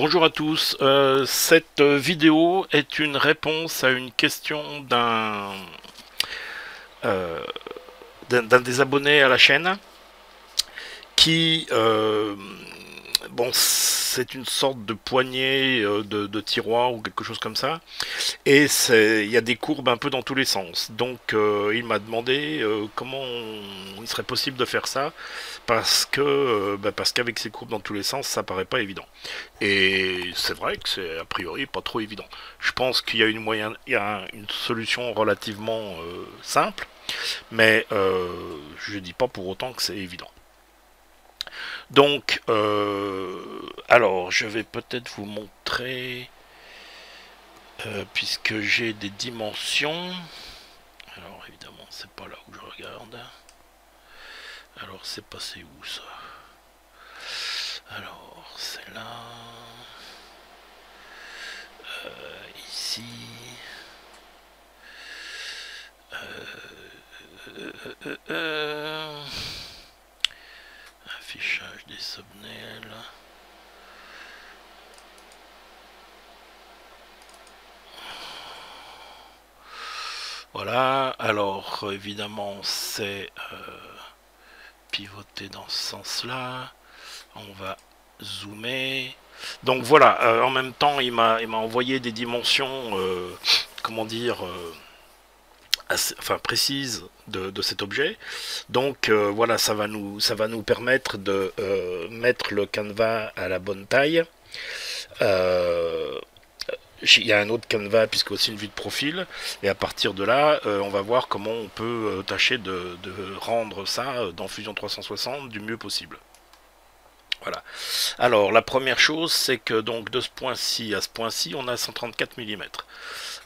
Bonjour à tous. Cette vidéo est une réponse à une question euh, d'un des abonnés à la chaîne qui, bon, c'est une sorte de poignée de tiroir ou quelque chose comme ça, et il y a des courbes un peu dans tous les sens. Donc, il m'a demandé comment il serait possible de faire ça, parce qu'avec ces courbes dans tous les sens, ça paraît pas évident. Et c'est vrai que c'est a priori pas trop évident. Je pense qu'il y a il y a une solution relativement simple, mais je dis pas pour autant que c'est évident. Donc, alors, je vais peut-être vous montrer, puisque j'ai des dimensions. Alors, évidemment, c'est pas là où je regarde. Alors, c'est passé où ça? Alors, c'est là. Ici. Affichage des thumbnails. Voilà, alors évidemment c'est pivoter dans ce sens-là. On va zoomer. Donc voilà, en même temps il m'a envoyé des dimensions, comment dire, enfin précises de cet objet. Donc voilà, ça va nous permettre de mettre le canevas à la bonne taille. Euh, il y a un autre canevas puisque aussi une vue de profil, et à partir de là on va voir comment on peut tâcher de rendre ça dans Fusion 360 du mieux possible. Voilà. Alors la première chose, c'est que donc de ce point-ci à ce point-ci on a 134 mm.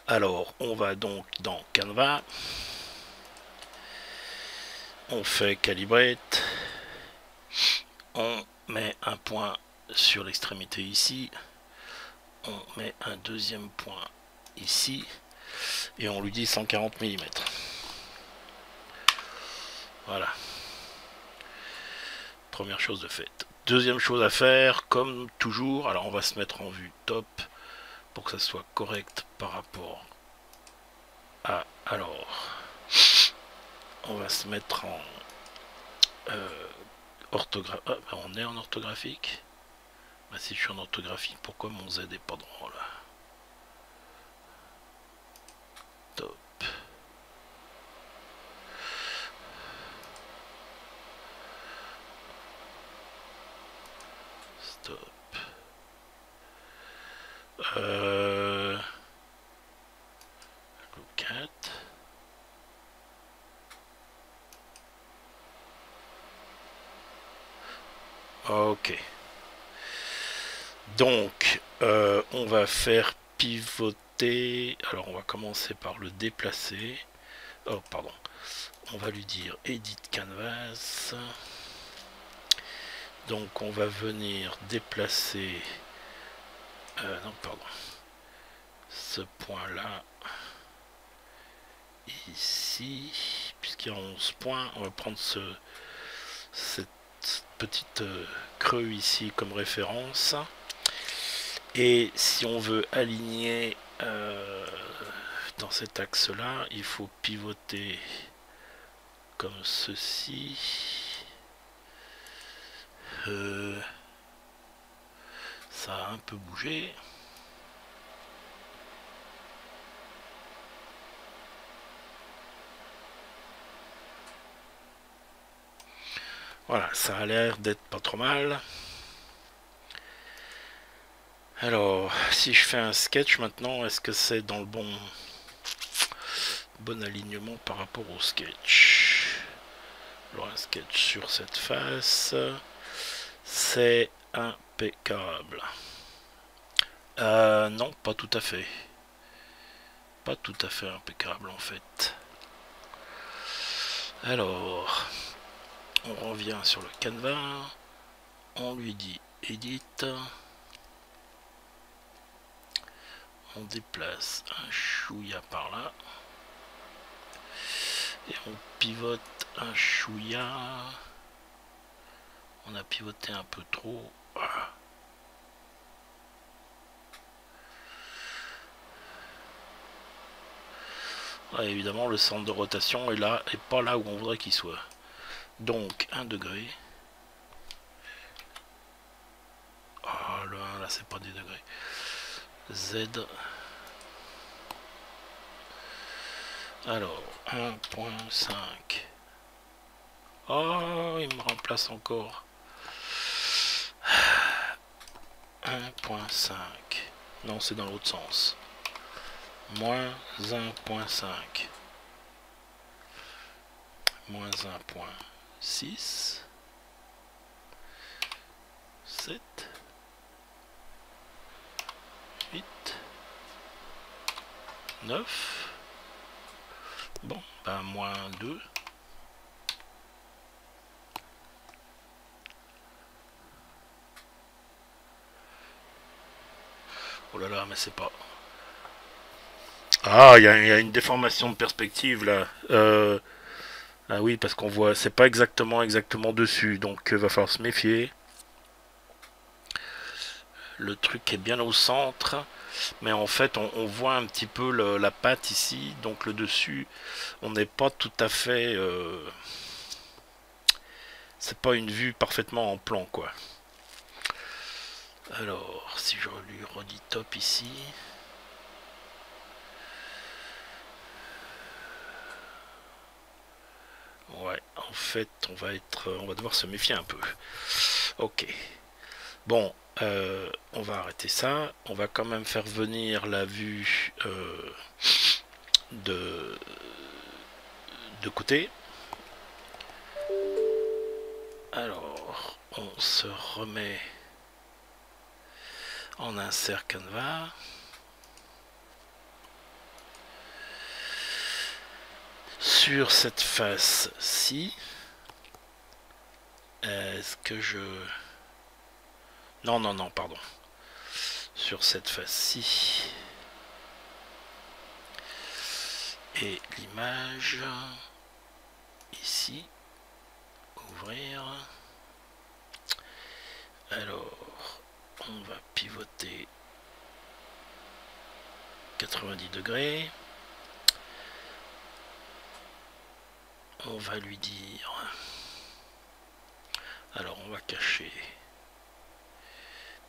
Alors on va donc dans canevas, on fait calibrate, on met un point sur l'extrémité ici, on met un deuxième point ici et on lui dit 140 mm. Voilà. Première chose de faite. Deuxième chose à faire, comme toujours, alors on va se mettre en vue top pour que ça soit correct par rapport à... Alors, on va se mettre en orthographe... Ah, ben on est en orthographique. Ben si je suis en orthographique, pourquoi mon Z est pas drôle? Top. Stop. Look at. Ok. Donc, on va faire pivoter. Alors, on va commencer par le déplacer. Oh, pardon. On va lui dire Edit Canvas. Donc, on va venir déplacer. Non, pardon. Ce point-là. Ici. Puisqu'il y a 11 points, on va prendre cette petite creux ici comme référence. Et si on veut aligner dans cet axe là, il faut pivoter comme ceci. Ça a un peu bougé. Voilà, ça a l'air d'être pas trop mal. Alors, si je fais un sketch maintenant, est-ce que c'est dans le bon alignement par rapport au sketch? Alors, un sketch sur cette face, c'est impeccable. Non, pas tout à fait. Pas tout à fait impeccable en fait. Alors, on revient sur le canevas, on lui dit Edit, on déplace un chouïa par là, et on pivote un chouïa. On a pivoté un peu trop. Ah, évidemment, le centre de rotation est là et pas là où on voudrait qu'il soit. Donc, 1 degré. Ah, le 1 là, c'est pas des degrés. Z. Alors, 1.5. Oh, il me remplace encore. 1.5. Non, c'est dans l'autre sens. Moins 1.5. Moins 1.6. 7. 8. 9. Bon, ben moins 2. Oh là là, mais c'est pas... Ah, il y a une déformation de perspective là. Ah oui, parce qu'on voit, c'est pas exactement dessus, donc va falloir se méfier. Le truc est bien au centre, mais en fait, on voit un petit peu la patte ici, donc le dessus, on n'est pas tout à fait. C'est pas une vue parfaitement en plan, quoi. Alors, si je lui redis top ici. Ouais, en fait, on va devoir se méfier un peu. Ok. Bon, on va arrêter ça. On va quand même faire venir la vue de côté. Alors, on se remet en insert canevas. Sur cette face-ci, est-ce que je... Non, non, non, pardon. Sur cette face-ci. Et l'image, ici, ouvrir. Alors, on va pivoter 90 degrés. On va lui dire... Alors, on va cacher...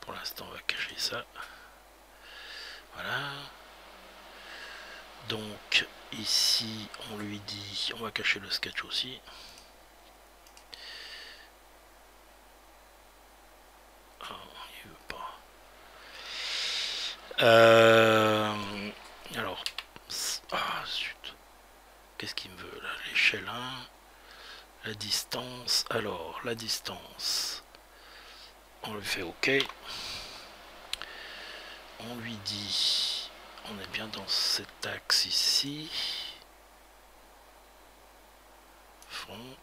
Pour l'instant, on va cacher ça. Voilà. Donc, ici, on lui dit... On va cacher le sketch aussi. Oh, il veut pas. Alors... Ah, zut. Qu'est-ce qu'il me veut, là? L'échelle 1. La distance. Alors, la distance. On lui fait OK. On lui dit... On est bien dans cet axe ici. Front.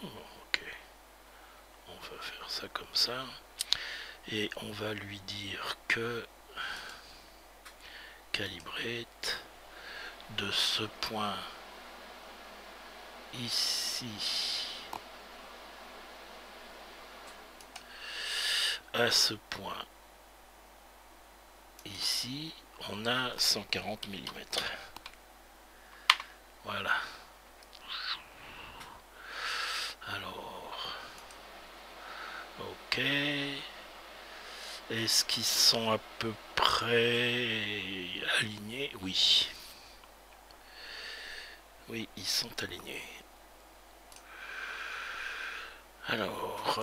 Ok. On va faire ça comme ça. Et on va lui dire que calibrate de ce point ici à ce point ici, on a 140 mm. Voilà. Alors, ok. Est-ce qu'ils sont à peu près alignés? Oui. Oui, ils sont alignés. Alors,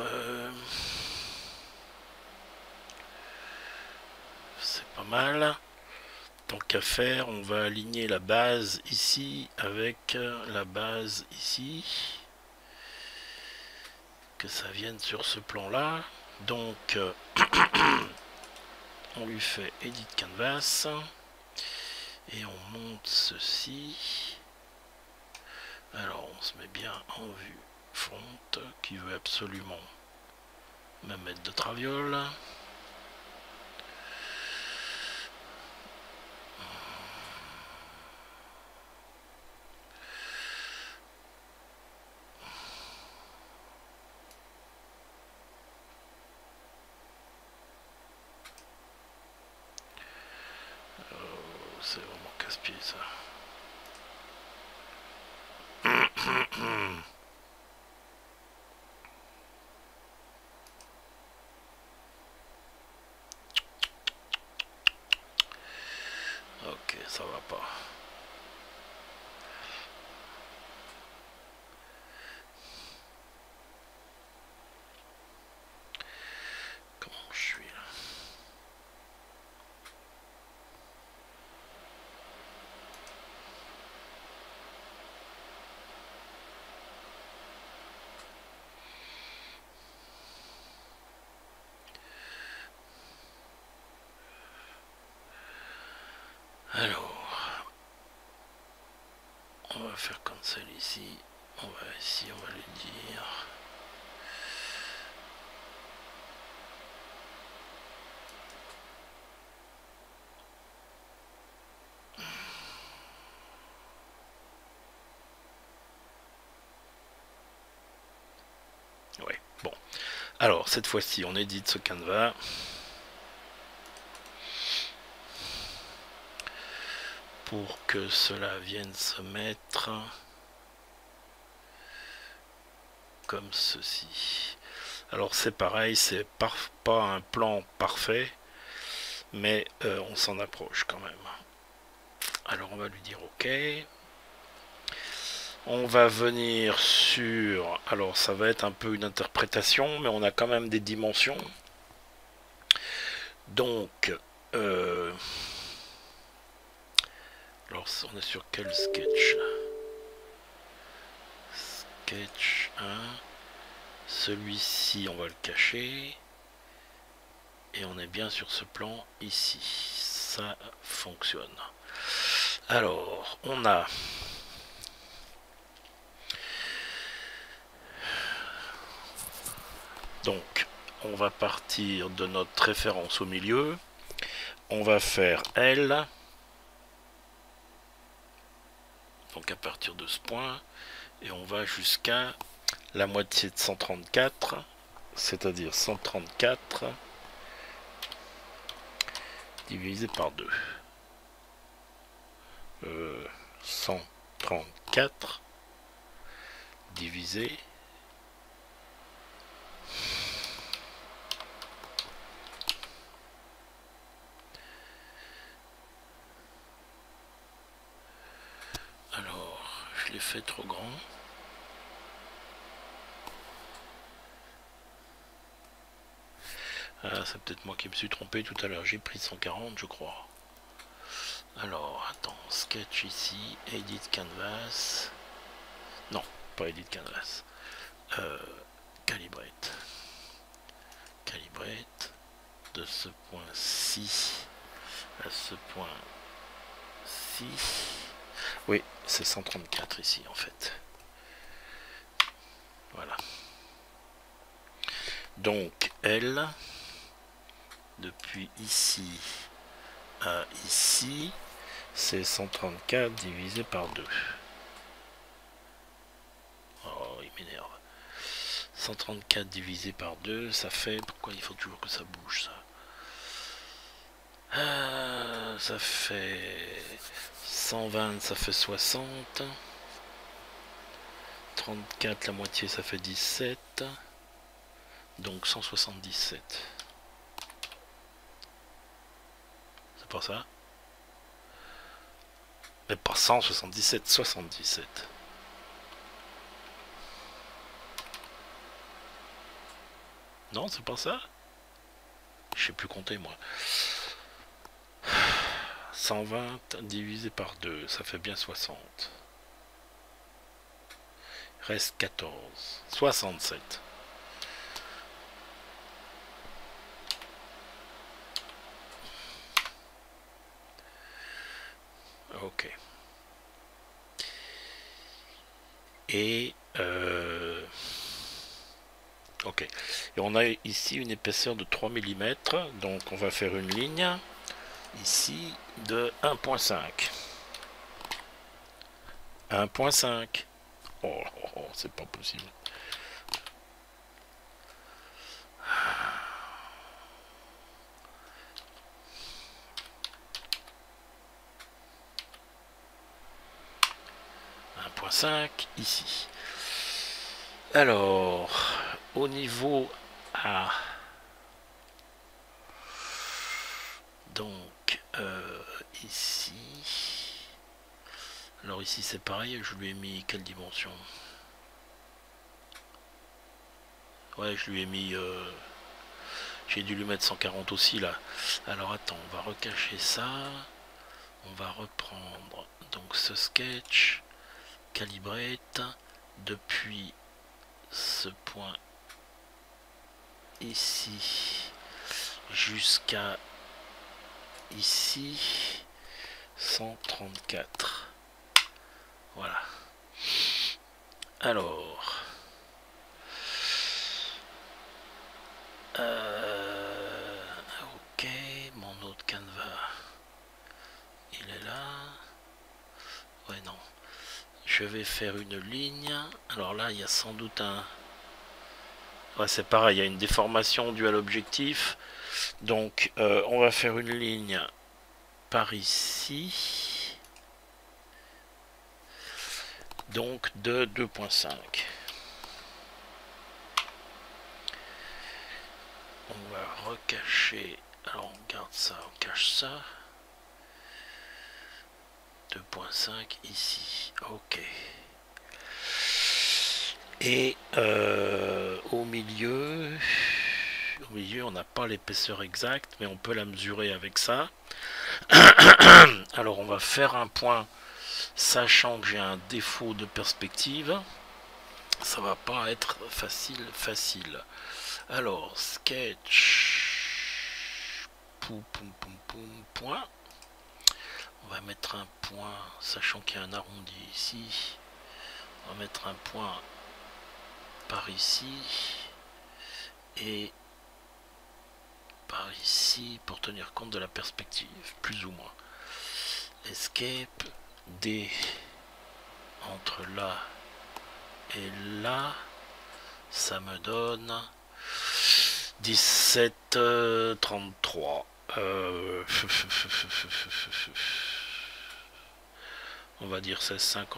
c'est pas mal. Tant qu'à faire, on va aligner la base ici avec la base ici. Que ça vienne sur ce plan-là. Donc, on lui fait Edit Canvas. Et on monte ceci. Alors, on se met bien en vue front, qui veut absolument me mettre de traviole. casse-pied ça. Ok, ça va pas. Comment je suis là? Alors, on va faire cancel ici. On va ici, on va lui dire. Ouais, bon. Alors, cette fois-ci, on édite ce canevas. Pour que cela vienne se mettre comme ceci. Alors c'est pareil, c'est pas un plan parfait, mais on s'en approche quand même. Alors on va lui dire OK. On va venir sur... Alors ça va être un peu une interprétation, mais on a quand même des dimensions. Donc... alors on est sur quel sketch là? Sketch 1. Celui-ci on va le cacher. Et on est bien sur ce plan ici. Ça fonctionne. Alors, on a... Donc, on va partir de notre référence au milieu. On va faire L. Donc à partir de ce point. Et on va jusqu'à la moitié de 134. C'est-à-dire 134 divisé par 2. 134 divisé alors je l'ai fait trop grand. Ah, c'est peut-être moi qui me suis trompé tout à l'heure, j'ai pris 140 je crois. Alors attends, sketch ici, edit canvas. Non, pas edit canvas. Calibrate. Calibrate de ce point-ci à ce point-ci. Oui, c'est 134 ici en fait. Voilà. Donc L, depuis ici à ici, c'est 134 divisé par 2. Oh, il m'énerve. 134 divisé par 2, ça fait... Pourquoi il faut toujours que ça bouge, ça? Ça fait 120, ça fait 60. 34, la moitié, ça fait 17. Donc 177. C'est pas ça? Mais pas 177, 77. Non, c'est pas ça? Je sais plus compter, moi. 120 divisé par 2, ça fait bien 60. Reste 14. 67. Ok. Et... ok. Et on a ici une épaisseur de 3 mm. Donc on va faire une ligne ici de 1.5. 1.5. Oh, c'est pas possible. 2.5 ici. Alors, au niveau A, donc ici, alors ici c'est pareil, je lui ai mis quelle dimension? Ouais, je lui ai mis, j'ai dû lui mettre 140 aussi là. Alors attends, on va recacher ça, on va reprendre donc ce sketch, calibrate, depuis ce point ici jusqu'à ici 134. Voilà. Alors ok, mon autre canevas il est là. Ouais, non, je vais faire une ligne. Alors là il y a sans doute un, ouais, c'est pareil, il y a une déformation due à l'objectif. Donc on va faire une ligne par ici, donc de 2.5. On va recacher, alors on garde ça, on cache ça. 2.5 ici, ok. Et au milieu on n'a pas l'épaisseur exacte, mais on peut la mesurer avec ça. Alors on va faire un point, sachant que j'ai un défaut de perspective. Ça va pas être facile. Alors, sketch, point. On va mettre un point, sachant qu'il y a un arrondi ici. On va mettre un point par ici et par ici pour tenir compte de la perspective, plus ou moins. Escape, D entre là et là, ça me donne 17,33. On va dire 16,50.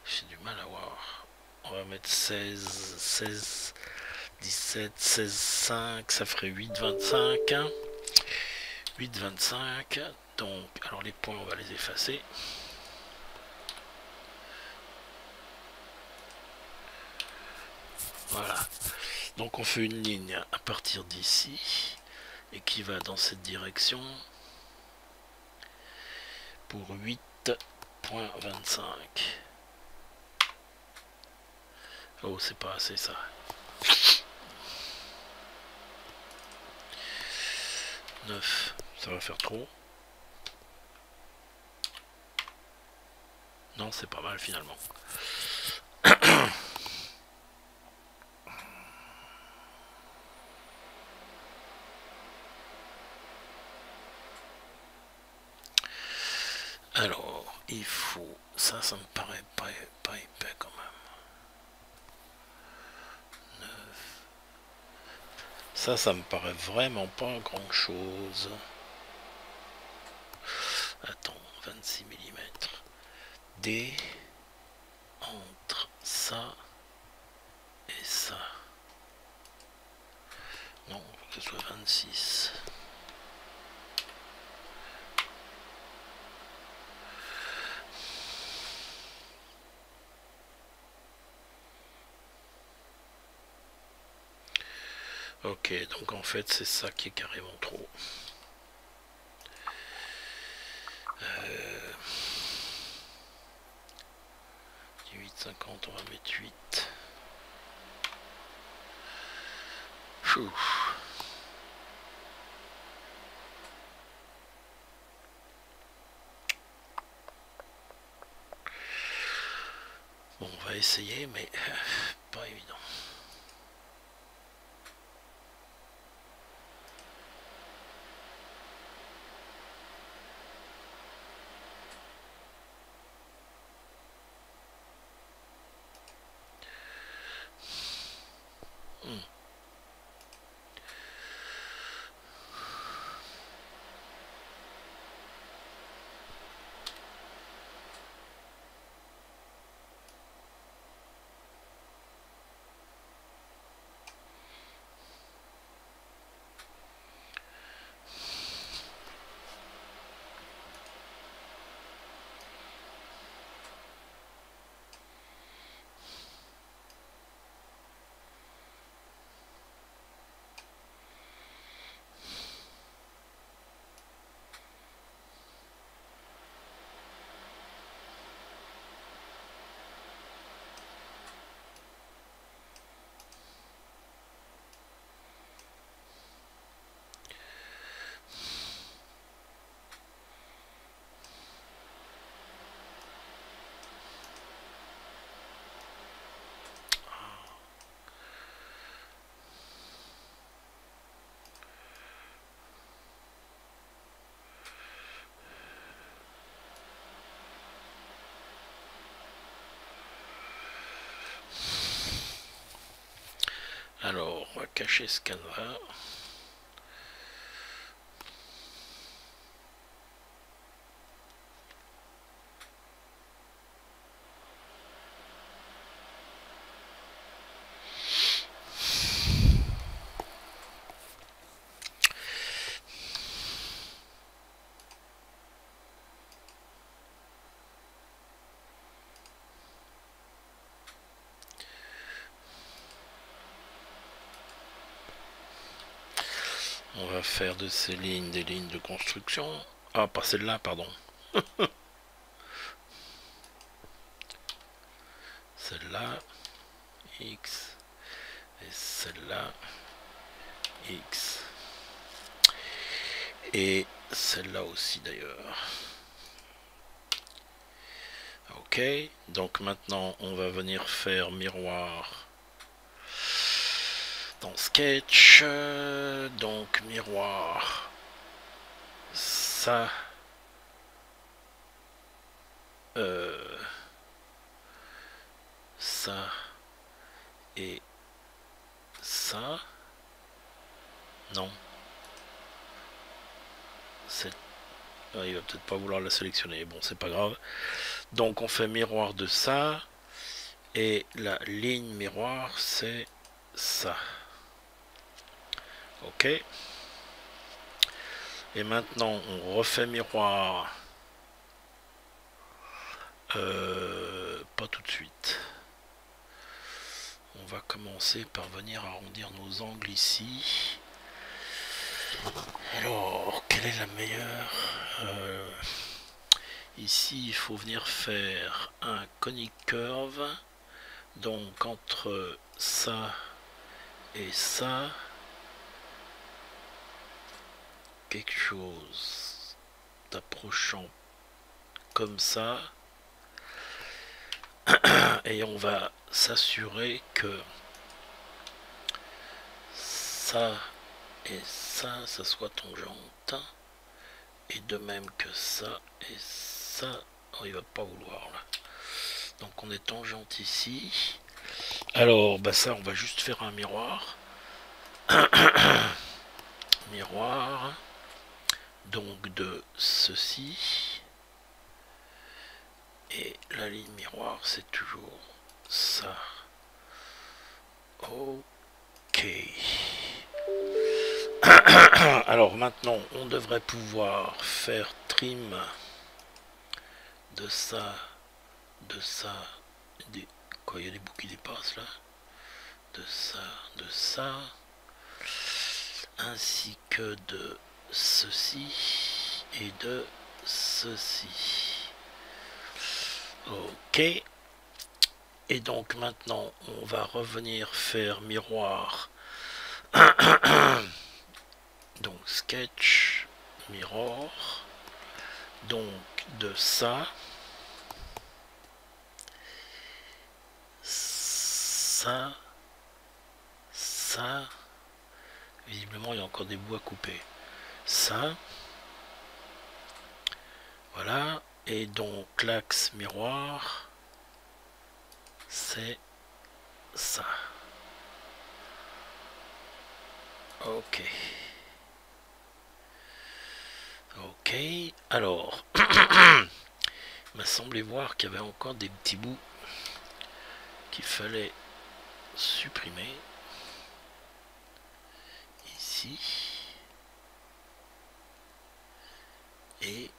J'ai du mal à voir. On va mettre 16, 17, 16,5. Ça ferait 8,25. 8,25. Donc, alors les points, on va les effacer. Voilà. Donc on fait une ligne à partir d'ici et qui va dans cette direction pour 8,25. Oh, c'est pas assez ça. 9, ça va faire trop. Non, c'est pas mal finalement. Alors, il faut... Ça me paraît pas épais quand même. 9. Ça me paraît vraiment pas grand chose. Attends, 26 mm. D entre ça et ça. Non, que ce soit 26. Ok, donc en fait c'est ça qui est carrément trop. 8,50, on va mettre 8. Chou. Bon, on va essayer, mais pas évident. Alors, on va cacher ce canevas. On va faire de ces lignes des lignes de construction. Ah, pas celle-là, pardon. Celle-là, X. Et celle-là, X. Et celle-là aussi d'ailleurs. Ok, donc maintenant on va venir faire miroir dans Sketch. Donc miroir, ça, ça et ça. Non. Il va peut-être pas vouloir la sélectionner. Bon, c'est pas grave. Donc on fait miroir de ça. Et la ligne miroir, c'est ça. Ok. Et maintenant, on refait miroir. Pas tout de suite. On va commencer par venir arrondir nos angles ici. Alors, quelle est la meilleure Ici, il faut venir faire un conic curve. Donc, entre ça et ça, quelque chose d'approchant comme ça. Et on va s'assurer que ça et ça soit tangente. Et de même que ça et ça, oh, il va pas vouloir là. Donc on est tangente ici. Alors bah ça on va juste faire un miroir. Miroir. Donc de ceci. Et la ligne miroir c'est toujours ça. Ok. Alors maintenant on devrait pouvoir faire trim de ça, quoi, il y a des bouts qui dépassent là, de ça, ainsi que de ceci et de ceci. Ok. Et donc maintenant on va revenir faire miroir. Donc sketch, mirror, donc de ça, ça, visiblement il y a encore des bouts à couper, ça, voilà, et donc l'axe miroir, c'est ça. Ok. Ok, alors, il m'a semblé voir qu'il y avait encore des petits bouts qu'il fallait supprimer. Ici. Et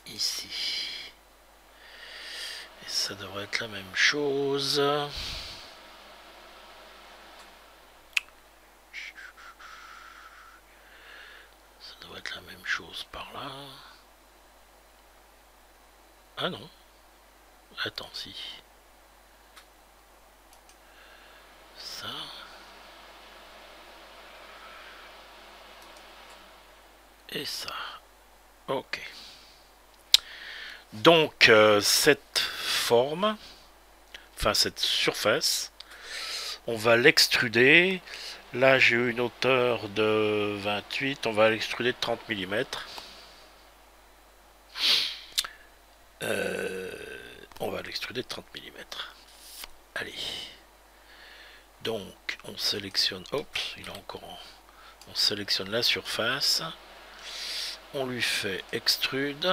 ici. Et ça devrait être la même chose. Ça devrait être la même chose par là. Ah non. Attends, si. Ça. Et ça. Ok. Donc, cette forme, enfin cette surface, on va l'extruder. Là, j'ai eu une hauteur de 28, on va l'extruder de 30 mm. On va l'extruder de 30 mm. Allez. Donc on sélectionne, hop, il est encore en... On sélectionne la surface, on lui fait extrude.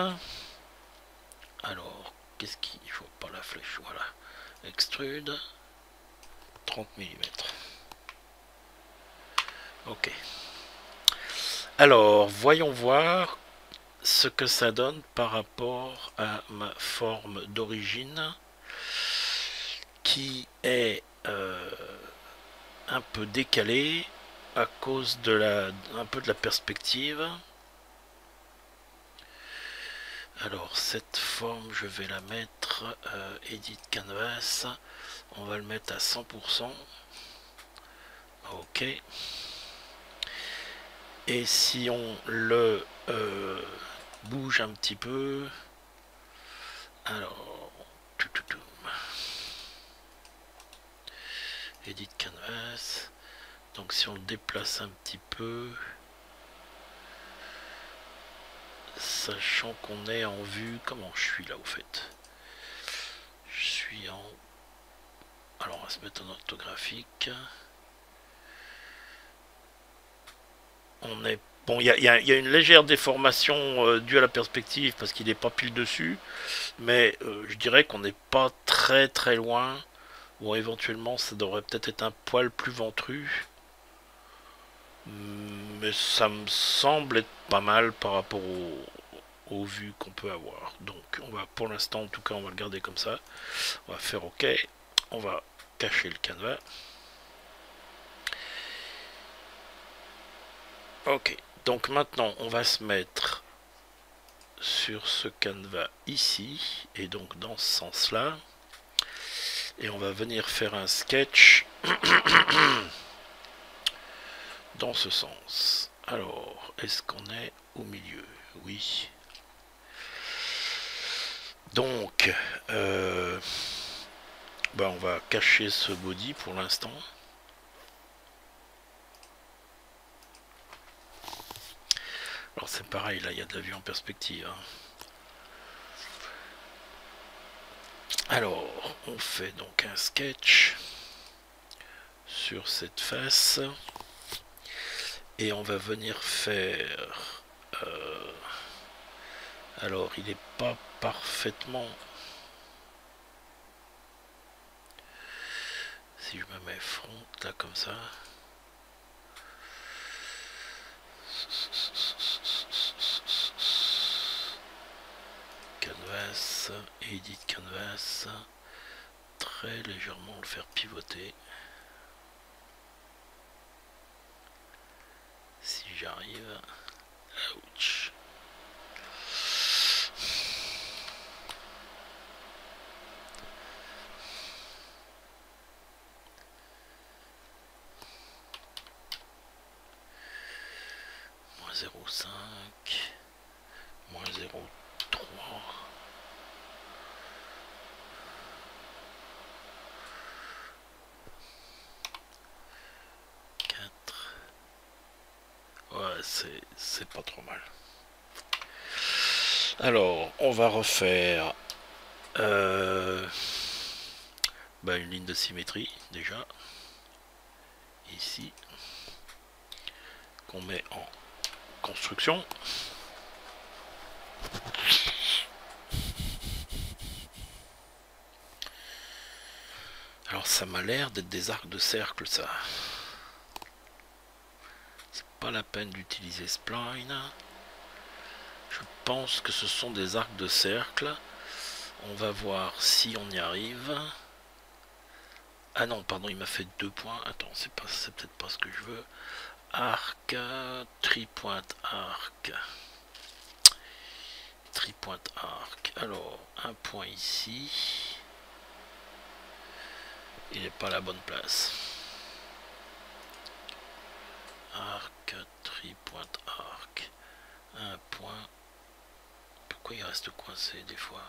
Alors, qu'est-ce qu'il faut? Pas la flèche, voilà. Extrude 30 mm. Ok. Alors, voyons voir ce que ça donne par rapport à ma forme d'origine qui est un peu décalée à cause de un peu de la perspective. Alors cette forme je vais la mettre Edit Canvas, on va le mettre à 100%. Ok. Et si on le bouge un petit peu, alors Edit Canvas, donc si on le déplace un petit peu, sachant qu'on est en vue, comment je suis là au fait? Je suis en... Alors on va se mettre en orthographique. On est... Bon, il y a une légère déformation due à la perspective parce qu'il n'est pas pile dessus, mais je dirais qu'on n'est pas très très loin, ou éventuellement ça devrait peut-être être un poil plus ventru, mais ça me semble être pas mal par rapport aux vues qu'on peut avoir. Donc on va, pour l'instant en tout cas, on va le garder comme ça. On va faire OK, on va cacher le canevas. Ok, donc maintenant on va se mettre sur ce canevas ici, et donc dans ce sens là, et on va venir faire un sketch dans ce sens. Alors, est-ce qu'on est au milieu? Oui. Donc, on va cacher ce body pour l'instant. Alors c'est pareil, là il y a de la vue en perspective. Hein. Alors, on fait donc un sketch sur cette face. Et on va venir faire... alors, il n'est pas parfaitement... Si je me mets front, là, comme ça... Canvas, Edit Canvas... Très légèrement le faire pivoter. Si j'arrive... Ouch. Moins 0,5... Moins 0,3... 4... Ouais, c'est pas trop mal. Alors, on va refaire une ligne de symétrie déjà ici qu'on met en construction. Alors ça m'a l'air d'être des arcs de cercle, ça. C'est pas la peine d'utiliser spline. Je pense que ce sont des arcs de cercle. On va voir si on y arrive. Ah non, pardon, il m'a fait 2 points. Attends, c'est peut-être pas ce que je veux. Arc, tripointe arc. Tripointe arc. Alors, un point ici. Il n'est pas à la bonne place. Arc, tripointe arc. Un point. Pourquoi il reste coincé des fois?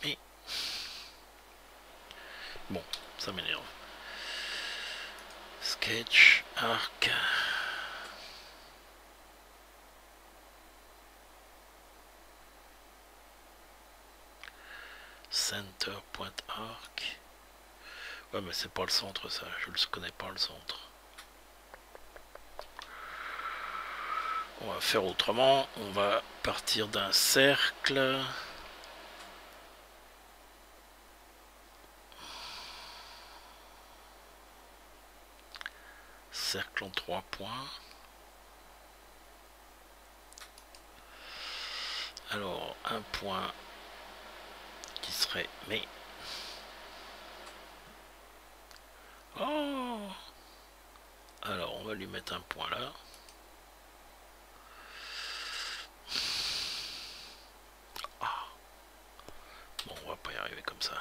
Mais bon, ça m'énerve. Sketch, arc. center point arc. Ouais, mais c'est pas le centre, ça. Je ne connais pas le centre. On va faire autrement. On va partir d'un cercle. Cercle en 3 points. Alors, un point qui serait... Mais... Oh! Alors, on va lui mettre un point là. Ah. Bon, on va pas y arriver comme ça.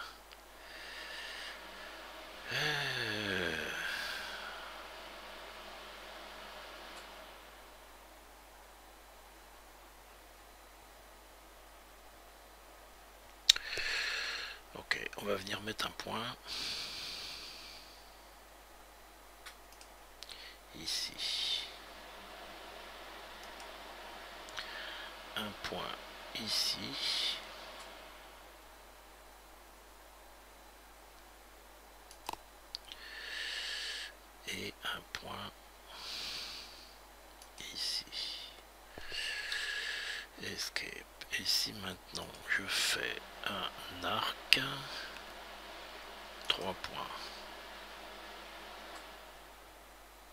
Ok, on va venir mettre un point. Ici. Un point ici. Et un point ici. Escape. Et si maintenant je fais un arc, 3 points.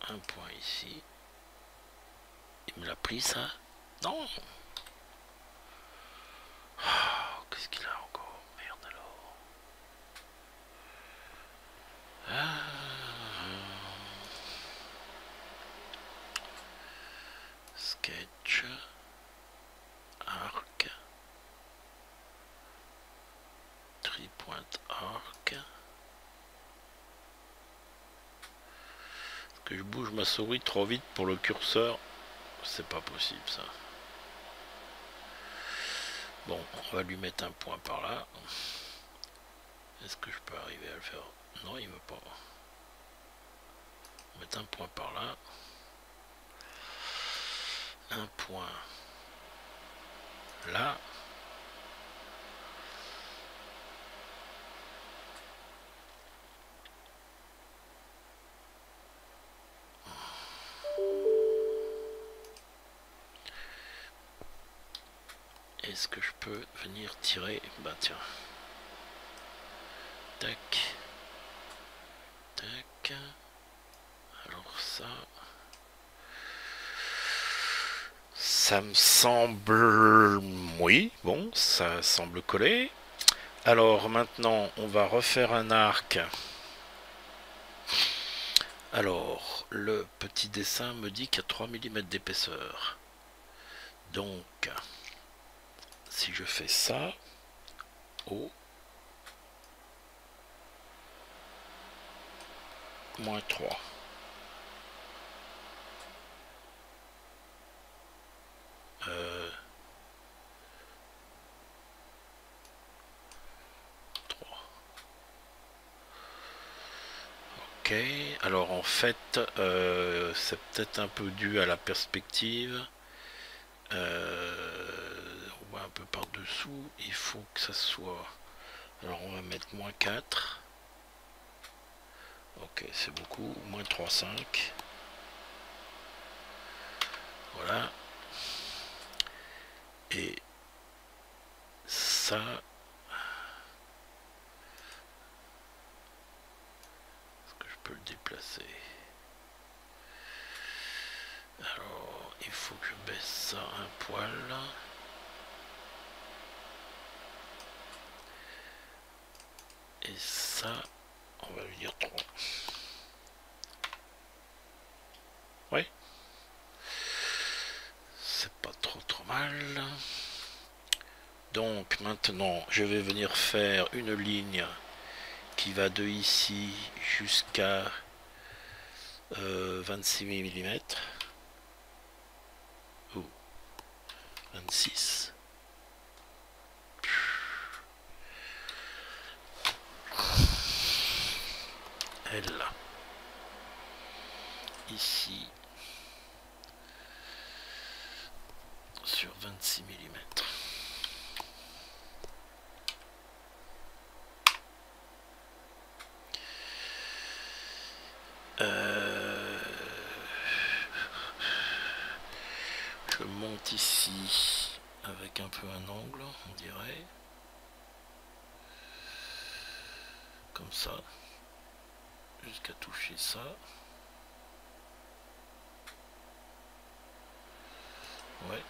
Un point ici. Il me l'a pris ça? Non! Oh, qu'est-ce qu'il a encore? Merde alors. Sketch. Arc. 3-point arc. Est-ce que je bouge ma souris trop vite pour le curseur? C'est pas possible ça. Bon, on va lui mettre un point par là. Est-ce que je peux arriver à le faire? Non, il veut pas. On va mettre un point par là. Un point là. Est-ce que je peux venir tirer? Bah tiens. Tac. Tac. Alors ça... Ça me semble... Oui, bon, ça semble coller. Alors maintenant, on va refaire un arc. Alors, le petit dessin me dit qu'il y a 3 mm d'épaisseur. Donc, si je fais ça, oh, moins 3. Ok, alors en fait, c'est peut-être un peu dû à la perspective. On voit un peu par dessous, il faut que ça soit... Alors on va mettre moins 4. Ok, c'est beaucoup, moins 3, 5. Voilà. Et ça... Est-ce que je peux le déplacer? Alors, il faut que je baisse ça un poil. Et ça, on va lui dire 3. Oui. C'est pas trop mal. Donc maintenant, je vais venir faire une ligne qui va de ici jusqu'à 26 mm. Ou 26. Elle là. Ici. Sur 26 mm. Je monte ici avec un peu un angle, on dirait. Comme ça. Jusqu'à toucher ça. Ouais.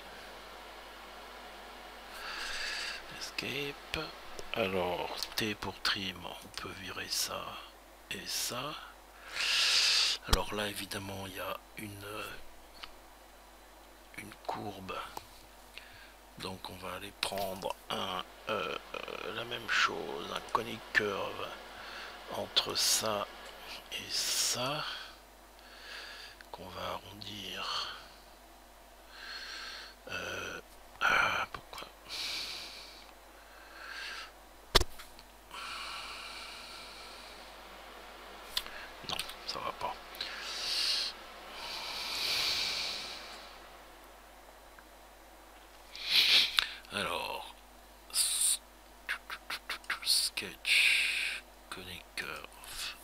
Escape. Alors, T pour trim, on peut virer ça et ça. Alors là, évidemment, il y a une courbe. Donc on va aller prendre la même chose, un conic curve entre ça et ça, qu'on va arrondir. Pourquoi? Non, ça va pas. Alors, sketch, conic curve.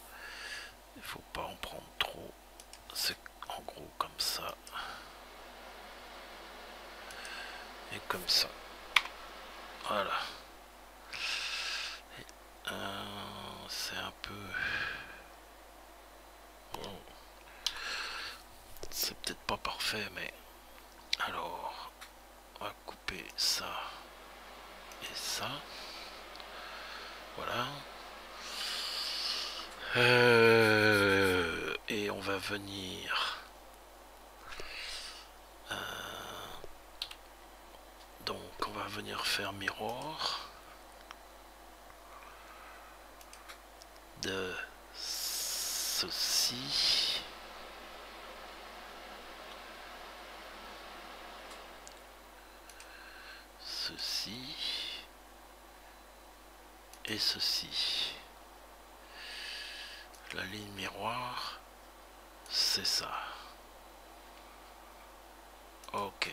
Il faut pas en prendre trop. C'est en gros comme ça. Et comme ça. Voilà. C'est un peu... Bon. C'est peut-être pas parfait, mais... Alors, on va couper ça et ça. Voilà. Et on va venir... donc, on va venir faire miroir de ceci. Ceci. Et ceci. La ligne miroir, c'est ça. Ok.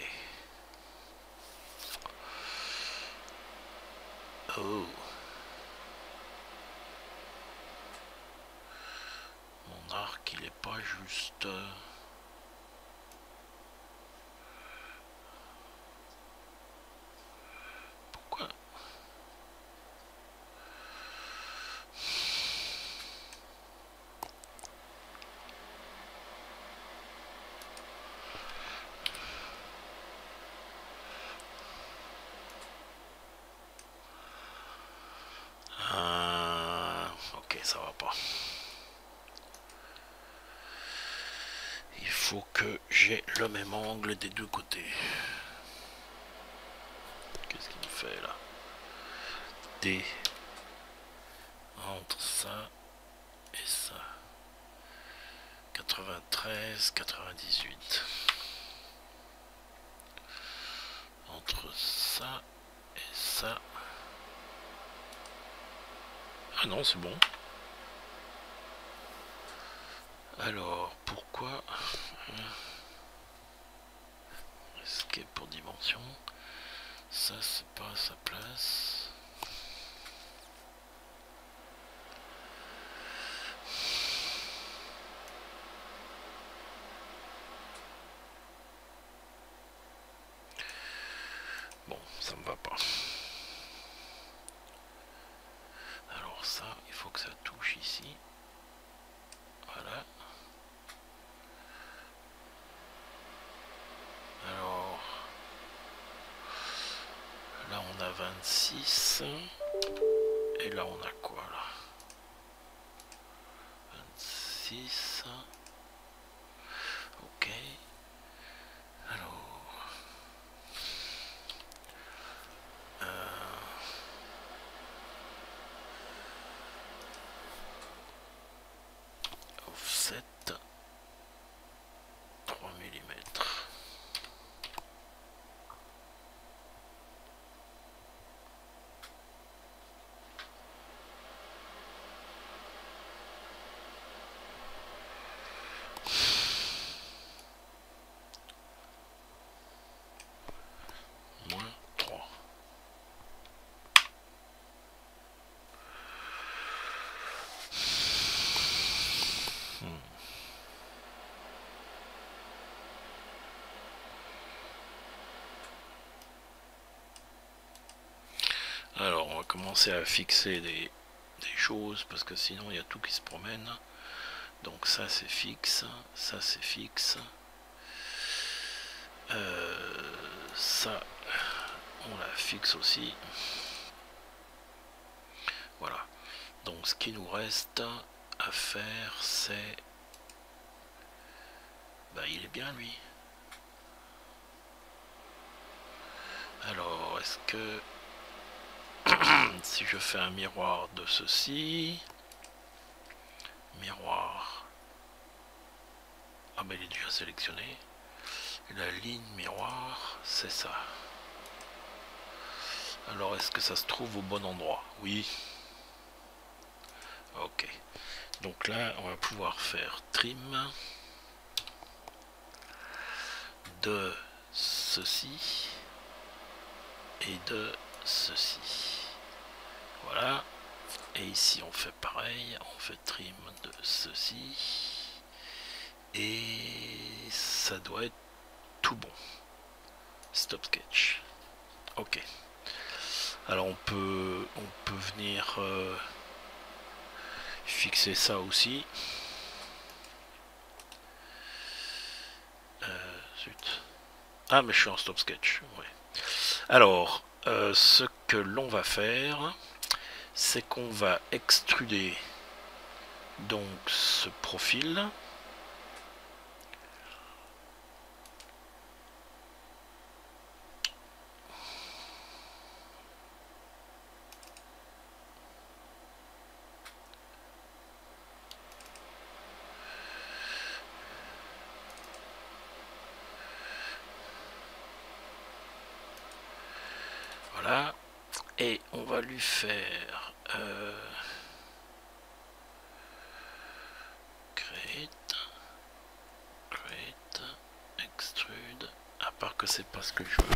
Oh. Mon arc, il est pas juste. Pourquoi? Ok, ça va pas. Il faut que j'ai le même angle des deux côtés. Qu'est-ce qu'il fait là? D entre ça et ça. 93, 98. Entre ça et ça. Ah non, c'est bon. Alors, pourquoi escape pour dimension? Ça, c'est pas à sa place. Bon, ça me va pas. Alors ça, il faut que ça touche ici. Voilà. Alors, là on a 26. Et là on a quoi là? 26. Ok. Alors... offset 3 mm. commencer à fixer des choses parce que sinon il y a tout qui se promène. Donc ça c'est fixe, ça c'est fixe. Ça on la fixe aussi. Voilà. Donc ce qui nous reste à faire c'est... Bah il est bien lui. Alors est-ce que si je fais un miroir de ceci, miroir, ah mais il est déjà sélectionné, et la ligne miroir c'est ça. Alors est-ce que ça se trouve au bon endroit? Oui. Ok, donc là on va pouvoir faire trim de ceci et de ceci. Voilà. Et ici on fait pareil, on fait trim de ceci. Et ça doit être tout bon. Stop sketch. Ok. Alors on peut venir fixer ça aussi. Zut. Ah mais je suis en stop sketch. Ouais. Alors ce que l'on va faire, c'est qu'on va extruder donc ce profil. Voilà. Et on va lui faire create, extrude, à part que c'est pas ce que je veux.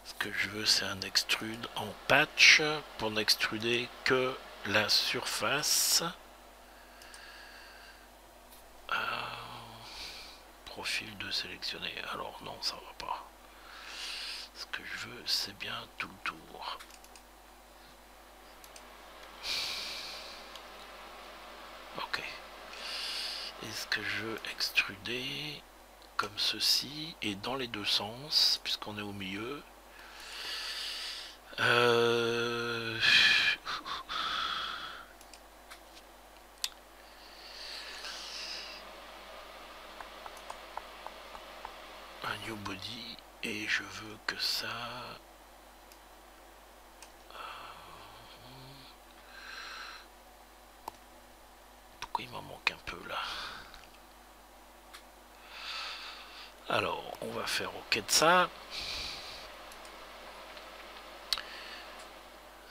Ce que je veux c'est un extrude en patch pour n'extruder que la surface. Profil de sélectionner, alors non ça va pas. Ce que je veux c'est bien tout le tour. Ok. Est-ce que je veux extruder comme ceci et dans les deux sens puisqu'on est au milieu? Un new body et je veux que ça... Pourquoi il m'en manque un peu là? Alors on va faire OK de ça.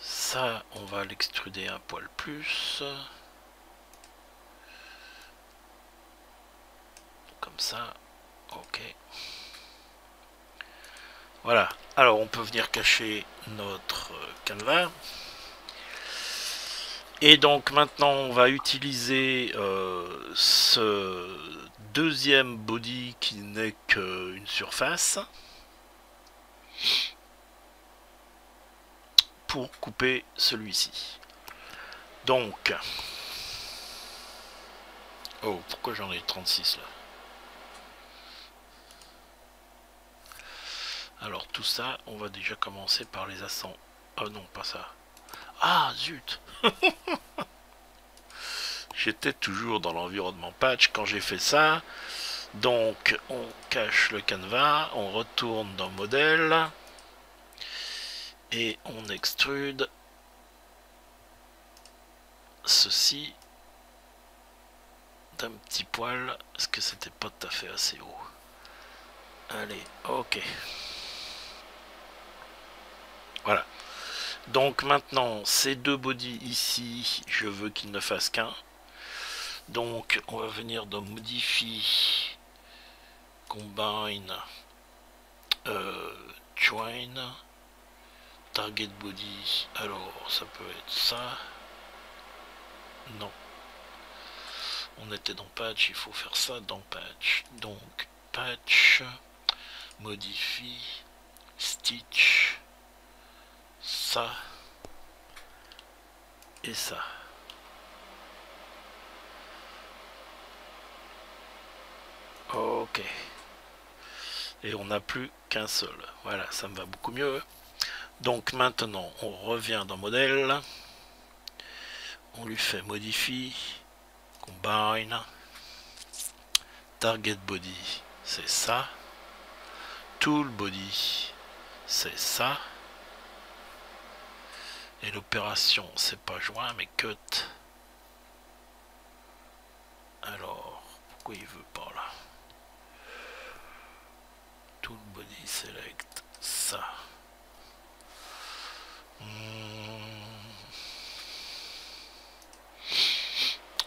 Ça on va l'extruder un poil plus. Comme ça. OK. Voilà. Alors on peut venir cacher notre canevas. Et donc maintenant on va utiliser ce deuxième body qui n'est qu'une surface pour couper celui-ci. Donc, oh pourquoi j'en ai 36 là? Alors tout ça, on va déjà commencer par les accents. Oh non, pas ça. Ah zut. J'étais toujours dans l'environnement patch quand j'ai fait ça. Donc on cache le canevas, on retourne dans modèle et on extrude ceci d'un petit poil parce que c'était pas tout à fait assez haut. Allez, ok. Voilà. Donc maintenant, ces deux bodies ici, je veux qu'ils ne fassent qu'un. Donc on va venir dans Modify, Combine, Join, Target Body. Alors ça peut être ça. Non. On était dans Patch, il faut faire ça dans Patch. Donc Patch, Modify, Stitch, ça. et ça. Ok. Et on n'a plus qu'un seul. Voilà, ça me va beaucoup mieux. Donc maintenant, on revient dans modèle. On lui fait modifie, combine, target body, c'est ça. Tool body, c'est ça. Et l'opération, c'est pas joint, mais cut. Alors, pourquoi il veut pas là? Tool body select, ça.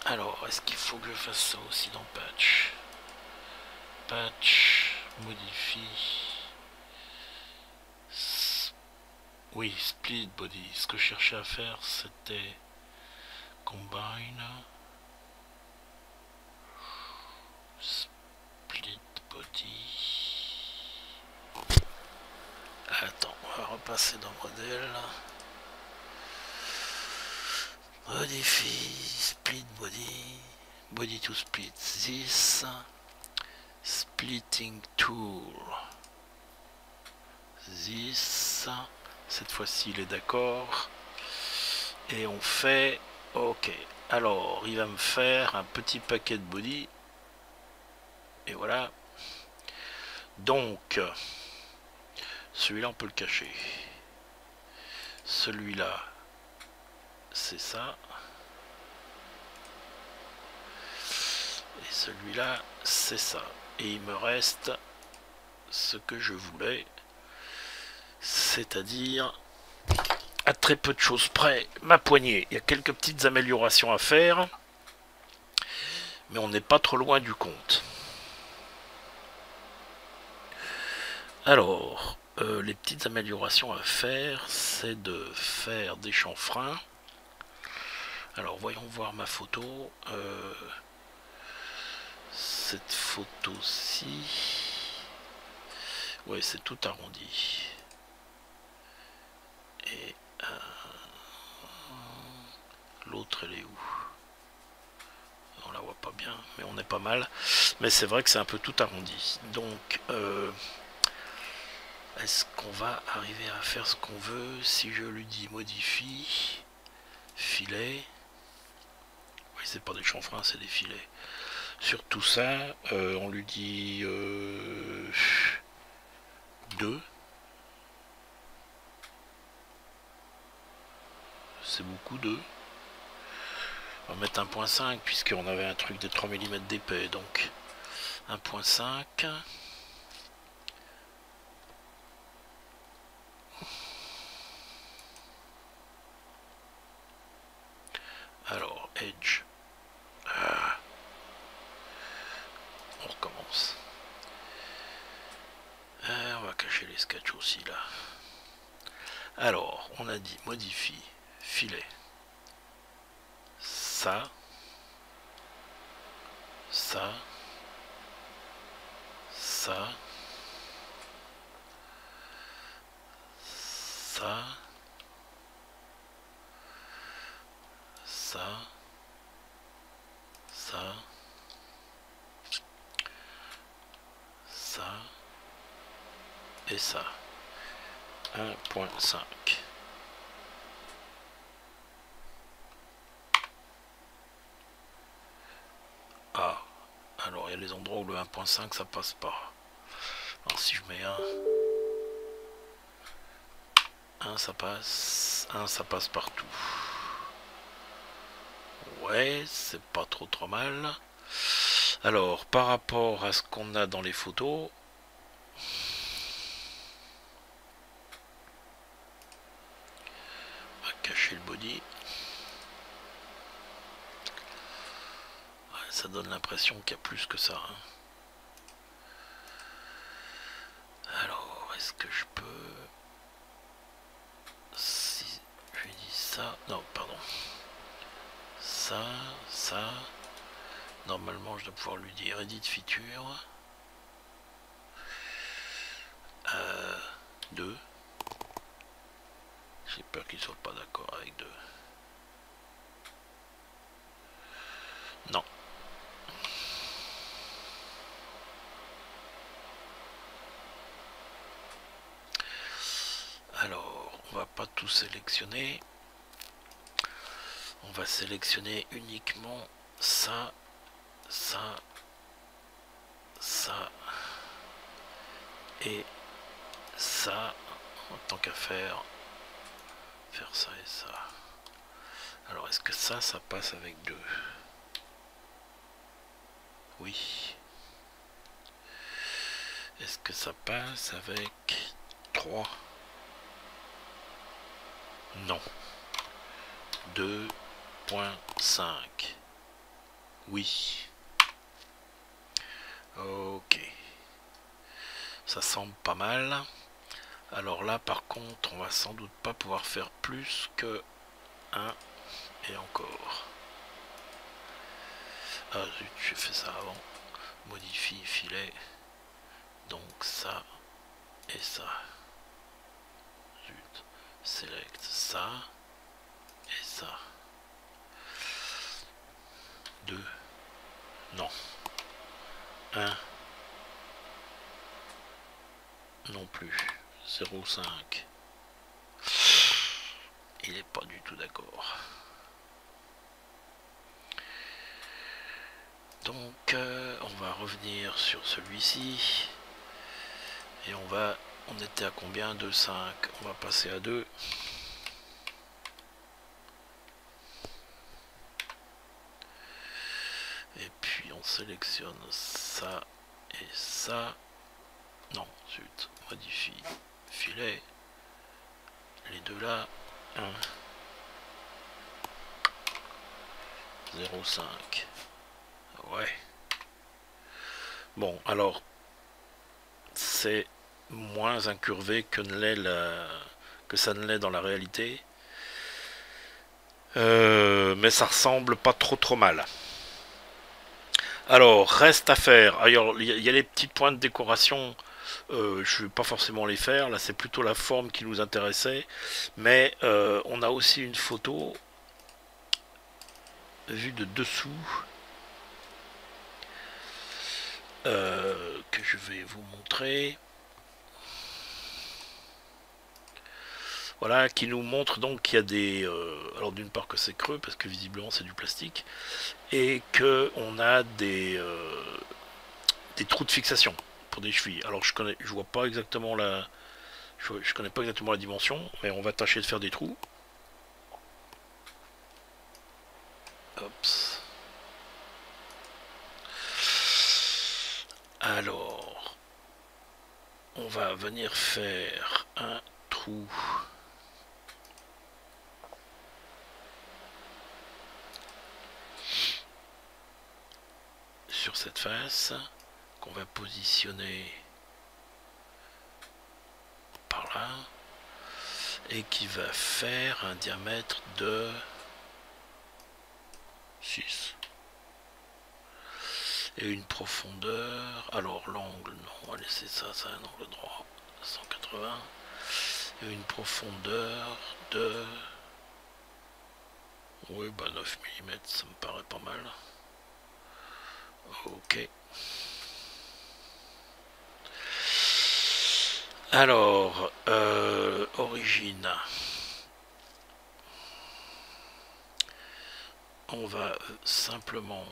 Alors, est-ce qu'il faut que je fasse ça aussi dans patch? Patch, modifie. Oui, split body. Ce que je cherchais à faire, c'était combine, split body. Attends, on va repasser dans modèle. Modifie, split body, body to split this, splitting tool, this. Cette fois-ci, il est d'accord. Et on fait OK. Alors, il va me faire un petit paquet de body. Et voilà. Donc, celui-là, on peut le cacher. Celui-là, c'est ça. Et celui-là, c'est ça. Et il me reste ce que je voulais. C'est-à-dire, à très peu de choses près, ma poignée. Il y a quelques petites améliorations à faire. Mais on n'est pas trop loin du compte. Alors, les petites améliorations à faire, c'est de faire des chanfreins. Alors, voyons voir ma photo. Cette photo-ci... Ouais, c'est tout arrondi. Et l'autre, elle est où? On la voit pas bien, mais on est pas mal. Mais c'est vrai que c'est un peu tout arrondi. Donc, est-ce qu'on va arriver à faire ce qu'on veut? Si je lui dis modifie, filet... Oui, c'est pas des chanfreins, c'est des filets. Sur tout ça, on lui dit 2. C'est beaucoup 2. On va mettre 1.5 puisqu'on avait un truc de 3 mm d'épais. Donc 1.5. Alors, Edge. On recommence. On va cacher les sketchs aussi là. Alors, on a dit modifie, filet. Ça. Ça. Ça. Ça. Ça. Ça. Ça. Et ça. 1.5. Ah, alors il y a les endroits où le 1.5 ça passe pas. Alors si je mets 1 ça passe, 1 ça passe partout. Ouais, c'est pas trop mal. Alors par rapport à ce qu'on a dans les photos, on va cacher le body. Ouais, ça donne l'impression qu'il y a plus que ça. Hein. Alors, est-ce que je peux... Si je lui dis ça... Non, pardon. Ça, ça... Normalement, je dois pouvoir lui dire edit feature. 2. J'ai peur qu'il soit pas d'accord avec 2. Alors, on va pas tout sélectionner. On va sélectionner uniquement ça, ça, ça et ça. Tant qu'à faire ça et ça. Alors, est-ce que ça passe avec 2? Oui. Est-ce que ça passe avec 3? Non. 2.5. Oui. Ok. Ça semble pas mal. Alors là, par contre, on va sans doute pas pouvoir faire plus que 1 et encore. Ah zut, j'ai fait ça avant. Modifie, filet. Donc ça et ça. Zut. Select ça et ça. 2. Non. 1. Non plus. 0,5. Il n'est pas du tout d'accord. Donc on va revenir sur celui-ci. Et on était à combien? 2,5. On va passer à 2. Et puis on sélectionne ça et ça. Non, zut. Modifie. Filet. Les deux là. 1. 0,5. Ouais. Bon, alors, c'est moins incurvé que ça ne l'est dans la réalité. Mais ça ressemble pas trop mal. Alors, reste à faire. Alors, il y a les petits points de décoration. Je ne vais pas forcément les faire. Là, c'est plutôt la forme qui nous intéressait. Mais on a aussi une photo vue de dessous. Que je vais vous montrer. Voilà, qui nous montre donc qu'il y a des... alors d'une part que c'est creux, parce que visiblement c'est du plastique, et qu'on a des trous de fixation pour des chevilles. Alors je vois pas exactement je connais pas exactement la dimension, mais on va tâcher de faire des trous. Hop. Alors, on va venir faire un trou sur cette face qu'on va positionner par là et qui va faire un diamètre de 6 et une profondeur. Alors l'angle, non, on va laisser ça, c'est un angle droit, 180, et une profondeur de, oui, bah 9 mm, ça me paraît pas mal. Ok. Alors, origine. On va simplement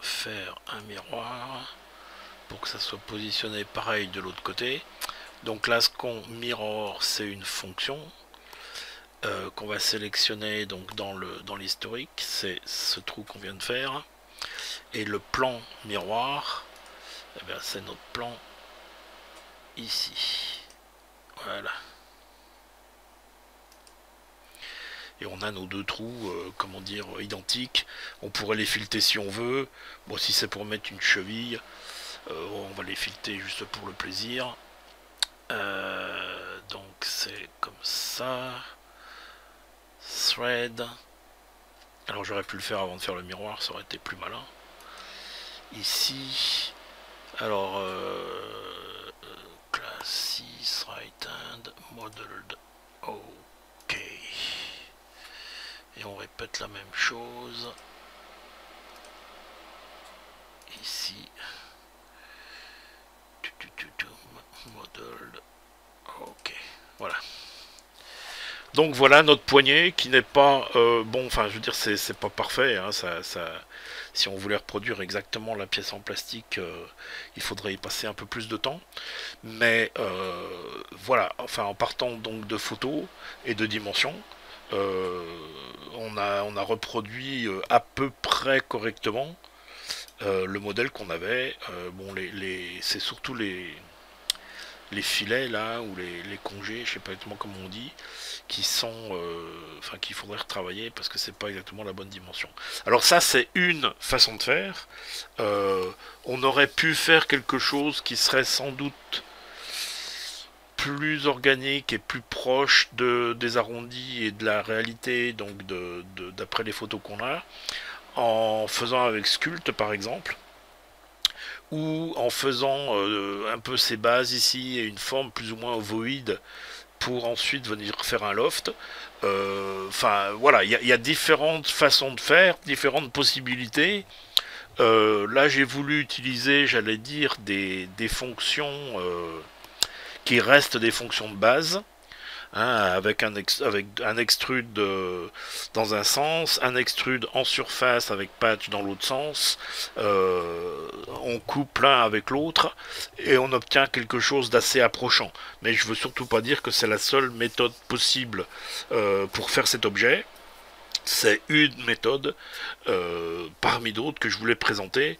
faire un miroir pour que ça soit positionné pareil de l'autre côté. Donc là, ce qu'on mirror, c'est une fonction qu'on va sélectionner donc dans l'historique. C'est ce trou qu'on vient de faire. Et le plan miroir, eh bien, c'est notre plan ici. Voilà. Et on a nos deux trous, comment dire, identiques. On pourrait les fileter si on veut. Bon, si c'est pour mettre une cheville, on va les fileter juste pour le plaisir. Donc c'est comme ça. Thread. Alors j'aurais pu le faire avant de faire le miroir, ça aurait été plus malin. Ici, alors class 6 right hand modeled. Ok. Et on répète la même chose ici. Modeled. Ok. Voilà. Donc voilà notre poignet qui n'est pas bon, enfin je veux dire c'est pas parfait, hein, si on voulait reproduire exactement la pièce en plastique, il faudrait y passer un peu plus de temps. Mais voilà, enfin en partant donc de photos et de dimensions, euh, on a reproduit à peu près correctement le modèle qu'on avait. Bon, c'est surtout les filets là, ou les congés, je sais pas exactement comment on dit, qui sont, enfin qu'il faudrait retravailler parce que c'est pas exactement la bonne dimension. Alors ça c'est une façon de faire. On aurait pu faire quelque chose qui serait sans doute plus organique et plus proche des arrondis et de la réalité, donc d'après les photos qu'on a, en faisant avec Sculpt par exemple, ou en faisant un peu ses bases ici et une forme plus ou moins ovoïde pour ensuite venir faire un loft. Enfin voilà, y a différentes façons de faire, différentes possibilités. Là j'ai voulu utiliser, j'allais dire, des fonctions qui restent des fonctions de base, hein, avec un extrude dans un sens, un extrude en surface avec patch dans l'autre sens, on coupe l'un avec l'autre et on obtient quelque chose d'assez approchant. Mais je veux surtout pas dire que c'est la seule méthode possible pour faire cet objet. C'est une méthode parmi d'autres que je voulais présenter.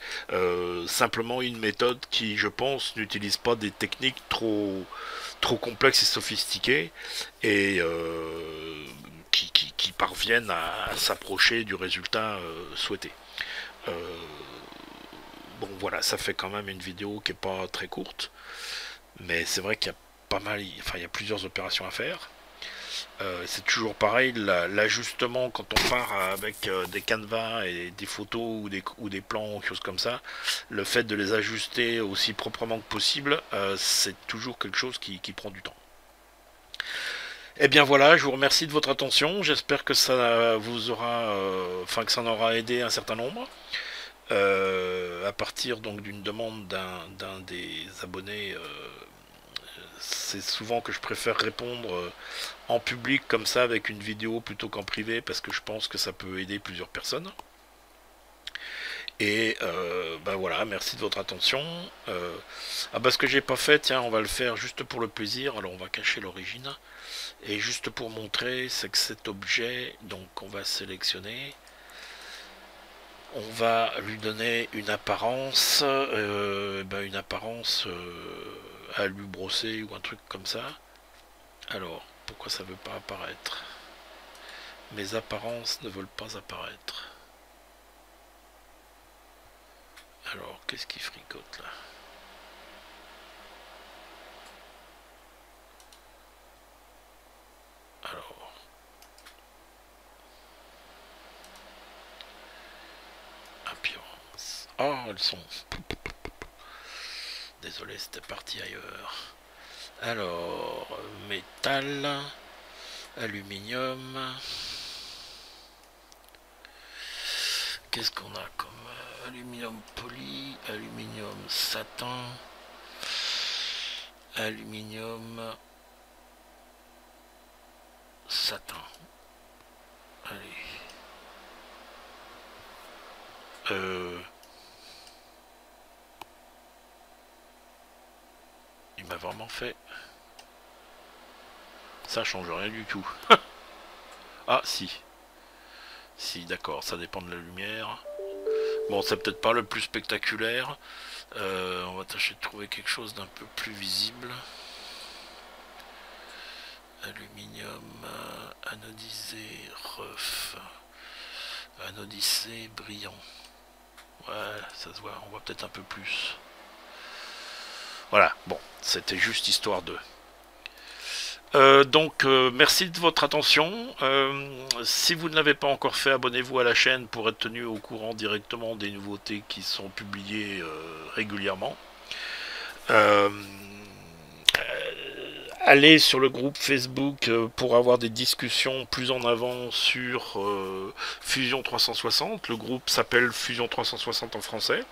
Simplement une méthode qui, je pense, n'utilise pas des techniques trop complexes et sophistiquées et qui parviennent à s'approcher du résultat souhaité. Euh, bon voilà, ça fait quand même une vidéo qui est pas très courte, mais c'est vrai qu'il y a pas mal, enfin il y a plusieurs opérations à faire. C'est toujours pareil, l'ajustement quand on part avec des canevas et des photos ou des plans ou choses comme ça, le fait de les ajuster aussi proprement que possible, c'est toujours quelque chose qui prend du temps. Eh bien voilà, je vous remercie de votre attention, j'espère que ça vous aura, enfin que ça en aura aidé un certain nombre. À partir donc d'une demande d'un des abonnés, c'est souvent que je préfère répondre en public comme ça avec une vidéo plutôt qu'en privé parce que je pense que ça peut aider plusieurs personnes. Et ben voilà, merci de votre attention. Ah bah ce que j'ai pas fait, tiens, on va le faire juste pour le plaisir. Alors on va cacher l'origine. Et juste pour montrer, c'est que cet objet, donc on va sélectionner, on va lui donner une apparence, à lui brosser ou un truc comme ça. Alors, pourquoi ça veut pas apparaître? Mes apparences ne veulent pas apparaître. Alors, qu'est-ce qui fricote là? Alors, apparence. Oh, elles sont... Désolé, c'était parti ailleurs. Alors, métal, aluminium. Qu'est-ce qu'on a comme aluminium poli, aluminium satin, aluminium satin. Allez. Il m'a vraiment fait... Ça change rien du tout. Ah, si. Si, d'accord, ça dépend de la lumière. Bon, c'est peut-être pas le plus spectaculaire. On va tâcher de trouver quelque chose d'un peu plus visible. Aluminium, anodisé, ref. Anodisé, brillant. Ouais, ça se voit, on voit peut-être un peu plus. Voilà, bon, c'était juste histoire de... donc merci de votre attention. Si vous ne l'avez pas encore fait, abonnez-vous à la chaîne pour être tenu au courant directement des nouveautés qui sont publiées régulièrement. Allez sur le groupe Facebook pour avoir des discussions plus en avant sur Fusion 360. Le groupe s'appelle Fusion 360 en français.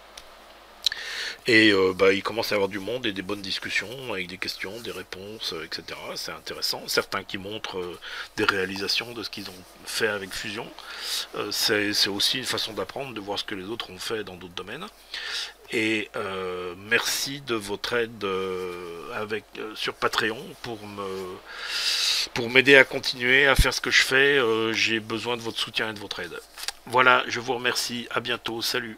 Et bah, il commence à y avoir du monde et des bonnes discussions avec des questions, des réponses, etc. C'est intéressant. Certains qui montrent des réalisations de ce qu'ils ont fait avec Fusion. C'est aussi une façon d'apprendre, de voir ce que les autres ont fait dans d'autres domaines. Et merci de votre aide sur Patreon pour m'aider à continuer à faire ce que je fais. J'ai besoin de votre soutien et de votre aide. Voilà, je vous remercie. À bientôt. Salut.